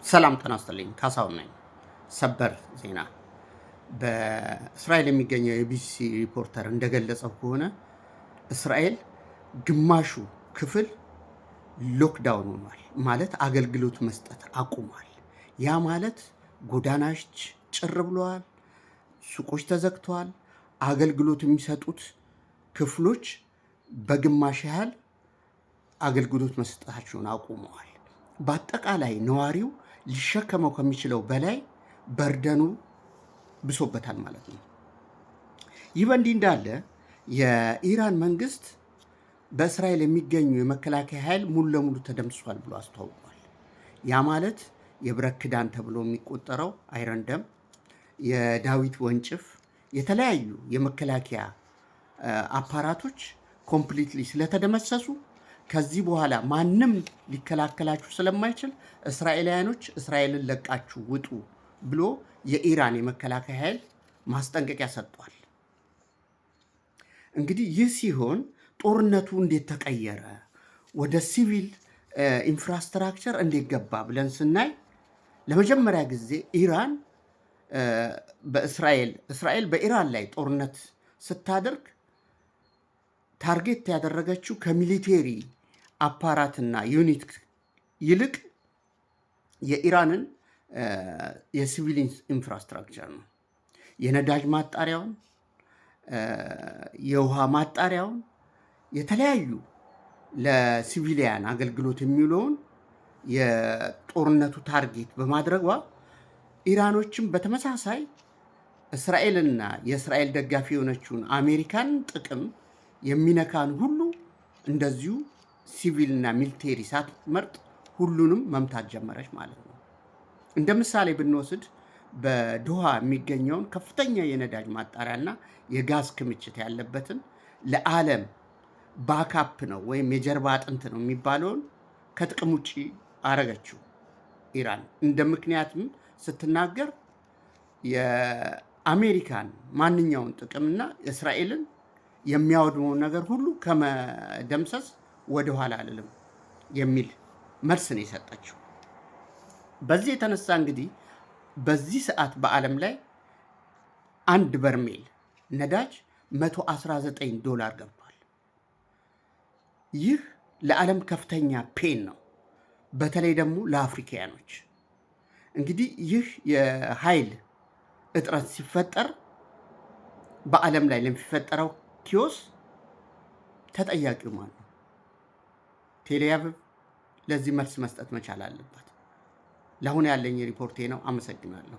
ሰላም ጤና ይስጥልኝ። ካሳሁን ነኝ። ሰበር ዜና በእስራኤል የሚገኘው የቢቢሲ ሪፖርተር እንደገለጸው ከሆነ እስራኤል ግማሹ ክፍል ሎክዳውን ሆኗል፣ ማለት አገልግሎት መስጠት አቁሟል። ያ ማለት ጎዳናዎች ጭር ብለዋል፣ ሱቆች ተዘግተዋል፣ አገልግሎት የሚሰጡት ክፍሎች በግማሽ ያህል አገልግሎት መስጠታቸውን አቁመዋል። በአጠቃላይ ነዋሪው ሊሸከመው ከሚችለው በላይ በርደኑ ብሶበታል ማለት ነው። ይህ በእንዲህ እንዳለ የኢራን መንግስት በእስራኤል የሚገኙ የመከላከያ ኃይል ሙሉ ለሙሉ ተደምስሷል ብሎ አስተዋውቋል። ያ ማለት የብረት ክዳን ተብሎ የሚቆጠረው አይረንደም፣ የዳዊት ወንጭፍ፣ የተለያዩ የመከላከያ አፓራቶች ኮምፕሊትሊ ስለተደመሰሱ ከዚህ በኋላ ማንም ሊከላከላችሁ ስለማይችል እስራኤላውያኖች እስራኤልን ለቃችሁ ውጡ ብሎ የኢራን የመከላከያ ኃይል ማስጠንቀቂያ ሰጥቷል። እንግዲህ ይህ ሲሆን ጦርነቱ እንዴት ተቀየረ፣ ወደ ሲቪል ኢንፍራስትራክቸር እንዴት ገባ ብለን ስናይ ለመጀመሪያ ጊዜ ኢራን እስራኤል በኢራን ላይ ጦርነት ስታደርግ ታርጌት ያደረገችው ከሚሊቴሪ አፓራትና ዩኒት ይልቅ የኢራንን የሲቪል ኢንፍራስትራክቸር ነው። የነዳጅ ማጣሪያውን፣ የውሃ ማጣሪያውን፣ የተለያዩ ለሲቪሊያን አገልግሎት የሚውለውን የጦርነቱ ታርጌት በማድረጓ ኢራኖችም በተመሳሳይ እስራኤልና የእስራኤል ደጋፊ የሆነችውን አሜሪካን ጥቅም የሚነካን ሁሉ እንደዚሁ ሲቪልና ሚሊቴሪ ሳትመርጥ ሁሉንም መምታት ጀመረች ማለት ነው። እንደ ምሳሌ ብንወስድ በዶሃ የሚገኘውን ከፍተኛ የነዳጅ ማጣሪያና የጋዝ ክምችት ያለበትን ለዓለም ባካፕ ነው ወይም የጀርባ አጥንት ነው የሚባለውን ከጥቅም ውጭ አረገችው ኢራን። እንደ ምክንያትም ስትናገር የአሜሪካን ማንኛውን ጥቅምና እስራኤልን የሚያወድመውን ነገር ሁሉ ከመደምሰስ ወደኋላ አልልም የሚል መልስ ነው የሰጠችው። በዚህ የተነሳ እንግዲህ በዚህ ሰዓት በዓለም ላይ አንድ በርሜል ነዳጅ $119 ገብቷል። ይህ ለዓለም ከፍተኛ ፔን ነው፣ በተለይ ደግሞ ለአፍሪካውያኖች። እንግዲህ ይህ የኃይል እጥረት ሲፈጠር በዓለም ላይ ለሚፈጠረው ኪዮስ ተጠያቂው ማን ነው? ቴል አቪቭ ለዚህ መልስ መስጠት መቻል አለበት። ለአሁን ያለኝ ሪፖርቴ ነው። አመሰግናለሁ።